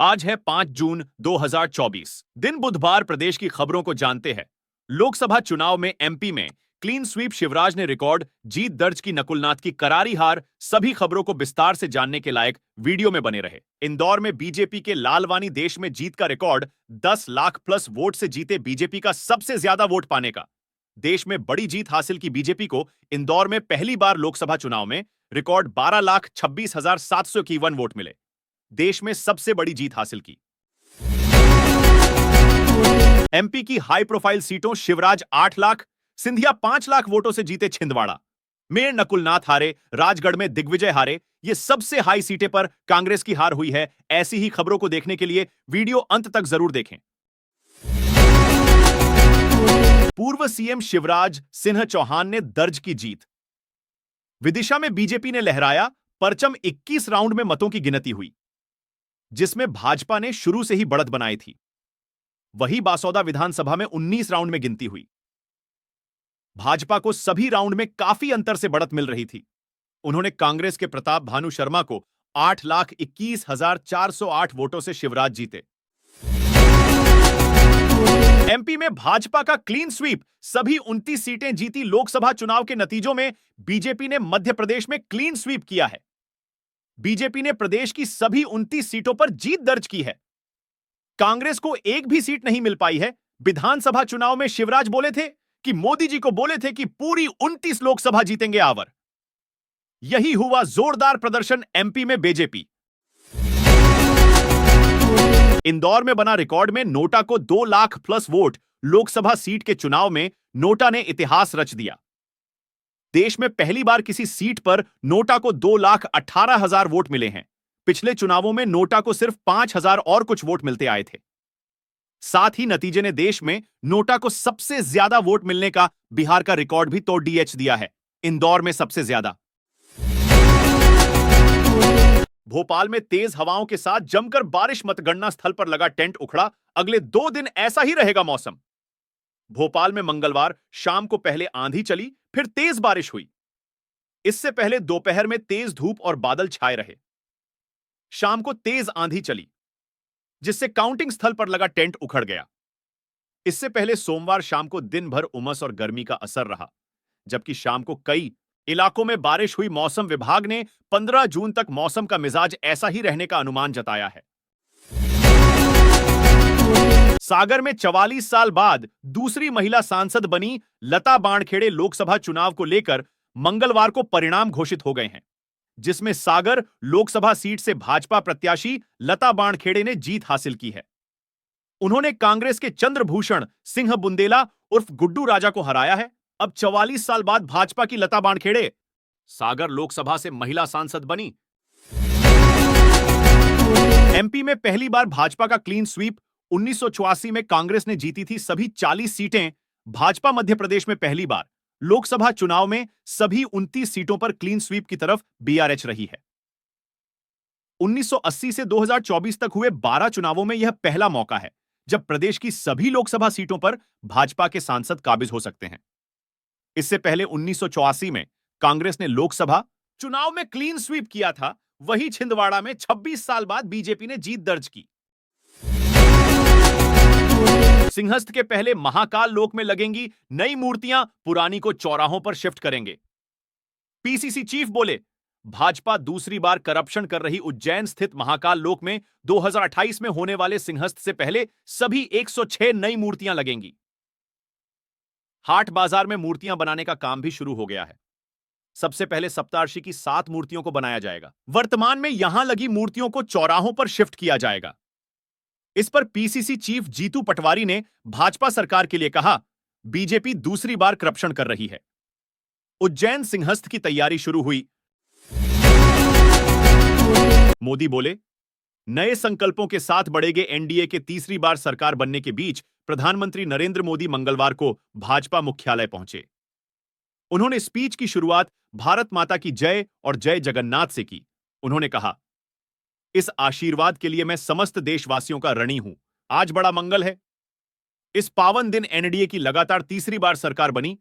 आज है 5 जून 2024। दिन बुधवार। प्रदेश की खबरों को जानते हैं। लोकसभा चुनाव में एमपी में क्लीन स्वीप शिवराज ने रिकॉर्ड जीत दर्ज की। नकुलनाथ की करारी हार। सभी खबरों को विस्तार से जानने के लायक वीडियो में बने रहे। इंदौर में बीजेपी के लालवानी देश में जीत का रिकॉर्ड 10 लाख प्लस वोट से जीते बीजेपी का सबसे ज्यादा वोट पाने का। देश में बड़ी जीत हासिल की बीजेपी को इंदौर में पहली बार लोकसभा चुनाव में रिकॉर्ड 12,26,751 वोट मिले। देश में सबसे बड़ी जीत हासिल की। एमपी की हाई प्रोफाइल सीटों शिवराज 8 लाख, सिंधिया 5 लाख वोटों से जीते छिंदवाड़ा। मेयर नकुलनाथ हारे, राजगढ़ में दिग्विजय हारे। ये सबसे हाई सीटें पर कांग्रेस की हार हुई है। ऐसी ही खबरों को देखने के लिए वीडियो अंत तक जरूर देखें। पूर्व सीएम शिवराज सिंह चौहान ने दर्ज की जीत। विदिशा में बीजेपी ने लहराया परचम। 21 राउंड में मतों की गिनती हुई, जिसमें भाजपा ने शुरू से ही बढ़त बनाई थी। वही बासौदा विधानसभा में 19 राउंड में गिनती हुई। भाजपा को सभी राउंड में काफी अंतर से बढ़त मिल रही थी। उन्होंने कांग्रेस के प्रताप भानु शर्मा को 8,21,408 वोटों से शिवराज जीते। एमपी में भाजपा का क्लीन स्वीप। सभी 29 सीटें जीती। लोकसभा चुनाव के नतीजों में बीजेपी ने मध्य प्रदेश में क्लीन स्वीप किया है। बीजेपी ने प्रदेश की सभी 29 सीटों पर जीत दर्ज की है। कांग्रेस को एक भी सीट नहीं मिल पाई है। विधानसभा चुनाव में शिवराज बोले थे कि मोदी जी को बोले थे कि पूरी 29 लोकसभा जीतेंगे आवर। यही हुआ जोरदार प्रदर्शन एमपी में बीजेपी। इंदौर में बना रिकॉर्ड में नोटा को 2 lakh plus vote. Lok Sabha seat के चुनाव में नोटा ने इतिहास रच दिया। देश में पहली बार किसी सीट पर नोटा को 2,18,000 वोट मिले हैं। पिछले चुनावों में नोटा को सिर्फ 5,000 और कुछ वोट मिलते आए थे। साथ ही नतीजे ने देश में नोटा को सबसे ज्यादा वोट मिलने का बिहार का रिकॉर्ड भी तोड़ दिया है। इंदौर में सबसे ज्यादा। भोपाल में तेज हवाओं के साथ जमकर बारिश। मतगणना स्थल पर लगा टेंट उखड़ा। अगले 2 दिन ऐसा ही रहेगा मौसम। भोपाल में मंगलवार शाम को पहले आंधी चली, फिर तेज बारिश हुई। इससे पहले दोपहर में तेज धूप और बादल छाए रहे। शाम को तेज आंधी चली, जिससे काउंटिंग स्थल पर लगा टेंट उखड़ गया। इससे पहले सोमवार शाम को दिन भर उमस और गर्मी का असर रहा, जबकि शाम को कई इलाकों में बारिश हुई। मौसम विभाग ने 15 जून तक मौसम का मिजाज ऐसा ही रहने का अनुमान जताया है। सागर में 44 साल बाद दूसरी महिला सांसद बनी लता बाणखेड़े। लोकसभा चुनाव को लेकर मंगलवार को परिणाम घोषित हो गए हैं, जिसमें सागर लोकसभा सीट से भाजपा प्रत्याशी लता बाणखेड़े ने जीत हासिल की है। उन्होंने कांग्रेस के चंद्रभूषण सिंह बुंदेला उर्फ गुड्डू राजा को हराया है। अब 44 साल बाद भाजपा की लता बाणखेड़े सागर लोकसभा से महिला सांसद बनी। एमपी में पहली बार भाजपा का क्लीन स्वीप। 1984 में कांग्रेस ने जीती थी सभी 40 सीटें। भाजपा मध्य प्रदेश में पहली बार लोकसभा चुनाव में सभी 29 सीटों पर क्लीन स्वीप की तरफ बीआरएच रही है। 1980 से 2024 तक हुए 12 चुनावों में यह पहला मौका है जब प्रदेश की सभी लोकसभा सीटों पर भाजपा के सांसद काबिज हो सकते हैं। इससे पहले 1984 में कांग्रेस ने लोकसभा चुनाव में क्लीन स्वीप किया था। वही छिंदवाड़ा में 26 साल बाद बीजेपी ने जीत दर्ज की। सिंहस्थ के पहले महाकाल लोक में लगेंगी नई मूर्तियां। पुरानी को चौराहों पर शिफ्ट करेंगे। पीसीसी चीफ बोले, भाजपा दूसरी बार करप्शन कर रही उज्जैन स्थित महाकाल लोक में 2028 में होने वाले सिंहस्थ से पहले सभी 106 नई मूर्तियां लगेंगी। हाट बाजार में मूर्तियां बनाने का काम भी शुरू हो गया है। सबसे पहले सप्तार्षि की 7 मूर्तियों को बनाया जाएगा। वर्तमान में यहां लगी मूर्तियों को चौराहों पर शिफ्ट किया जाएगा। इस पर पीसीसी चीफ जीतू पटवारी ने भाजपा सरकार के लिए कहा, बीजेपी दूसरी बार करप्शन कर रही है। उज्जैन सिंहस्थ की तैयारी शुरू हुई। मोदी बोले, नए संकल्पों के साथ बढ़ेगे एनडीए के। तीसरी बार सरकार बनने के बीच प्रधानमंत्री नरेंद्र मोदी मंगलवार को भाजपा मुख्यालय पहुंचे। उन्होंने स्पीच की शुरुआत भारत माता की जय और जय जगन्नाथ से की। उन्होंने कहा, इस आशीर्वाद के लिए मैं समस्त देशवासियों का ऋणी हूं। आज बड़ा मंगल है। इस पावन दिन एनडीए की लगातार तीसरी बार सरकार बनी।